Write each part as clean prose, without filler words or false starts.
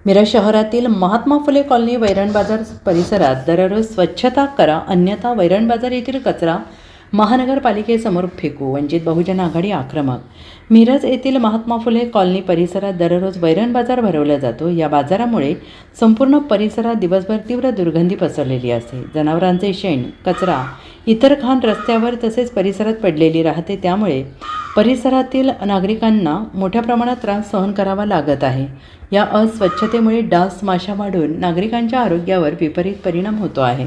मिरज शहरातील महात्मा फुले कॉलनी वैरण बाजार परिसरात दररोज स्वच्छता करा, अन्यथा वैरण बाजार येथील कचरा महानगरपालिकेसमोर फेकू. वंचित बहुजन आघाडी आक्रमक. मिरज येथील महात्मा फुले कॉलनी परिसरात दररोज वैरण बाजार भरवला जातो. या बाजारामुळे संपूर्ण परिसरात दिवसभर तीव्र दुर्गंधी पसरलेली असते. जनावरांचे शेण, कचरा, इतर घाण रस्त्यावर तसेच परिसरात पडलेली राहते. त्यामुळे परिसरातील नागरिकांना मोठ्या प्रमाणात त्रास सहन करावा लागत आहे. या अस्वच्छतेमुळे डास, माशा वाढून नागरिकांच्या आरोग्यावर विपरीत परिणाम होतो आहे.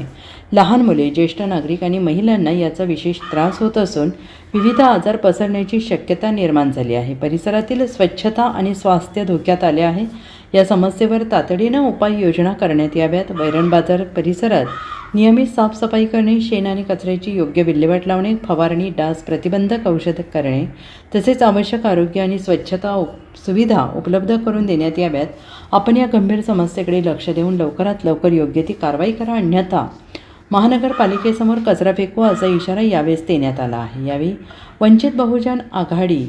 लहान मुले, ज्येष्ठ नागरिक आणि महिलांना याचा विशेष त्रास होत असून विविध आजार पसरण्याची शक्यता निर्माण झाली आहे. परिसरातील स्वच्छता आणि स्वास्थ्य धोक्यात आले आहे. या समस्येवर तातडीनं उपाययोजना करण्यात याव्यात. वैरण बाजार परिसरात नियमित साफसफाई करणे, शेण आणि कचऱ्याची योग्य विल्हेवाट लावणे, फवारणी, डास प्रतिबंधक औषध करणे तसेच आवश्यक आरोग्य आणि स्वच्छता सुविधा उपलब्ध करून देण्यात याव्यात. आपण या गंभीर समस्येकडे लक्ष देऊन लवकरात लवकर योग्य ती कारवाई करा, अन्यथा महानगरपालिकेसमोर कचरा फेकू असा इशारा यावेळेस देण्यात आला आहे. यावेळी वंचित बहुजन आघाडी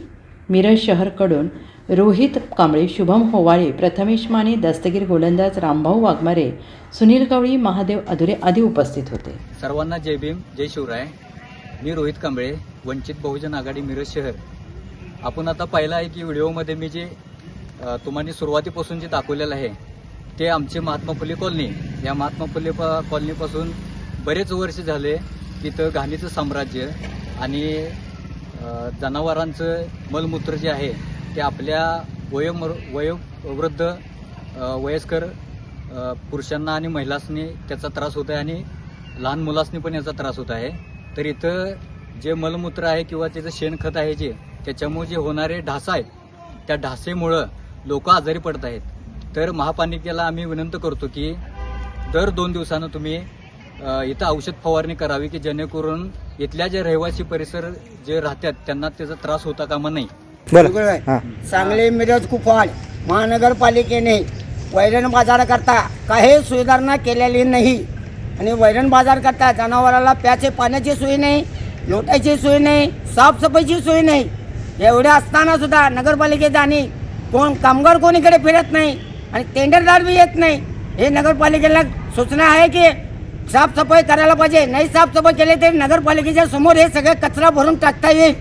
मिरज शहरकडून रोहित कांबळे, शुभम होवाळे, प्रथमेश माने, दस्तगीर गोलंदाज, रामभाऊ वाघमारे, सुनील गवळी, महादेव अधुरे आदी उपस्थित होते. सर्वांना जय भीम, जय शिवराय. मी रोहित कांबळे, वंचित बहुजन आघाडी मिरज शहर. आपण आता पाहिलं आहे की व्हिडिओमध्ये मी जे तुम्हाला सुरुवातीपासून जे दाखवलेलं आहे ते आमचे महात्मा फुले कॉलनी. या महात्मा फुले कॉलनीपासून बरेच वर्ष झाले तिथं घाणीचं साम्राज्य आणि जनावरांचं मलमूत्र जे आहे ते आपल्या वयोवृद्ध वयस्कर पुरुषांना आणि महिलांनी त्याचा त्रास होत आहे आणि लहान मुलांनी पण याचा त्रास होत आहे. तर इथं जे मलमूत्र आहे किंवा त्याचं शेणखत आहे जे त्याच्यामुळे जे होणारे ढासा आहेत त्या ढासेमुळं लोक आजारी पडत आहेत. तर महापालिकेला आम्ही विनंती करतो की दर 2 दिवसानं तुम्ही इथं औषध फवारणी करावी की जेणेकरून इथल्या जे रहिवासी परिसर जे राहतात त्यांना त्याचा त्रास होता कामा नाही. सांगली, मिरज, कुपवाड महानगरपालिकेने वैरण बाजार करता काही सुधारणा केलेली नाही आणि वैरण बाजार करता जनावराला प्याचे पाण्याची सोय नाही, लोटायची सोय नाही, साफसफाईची सोय नाही. एवढे असताना सुद्धा नगरपालिकेचा आणि कामगार कोणीकडे फिरत नाही आणि टेंडरदार बी येत नाही. हे नगरपालिकेला सूचना आहे की साफसफाई करायला पाहिजे. नाही साफसफाई केली तरी नगरपालिकेच्या समोर हे सगळं कचरा भरून टाकता येईल.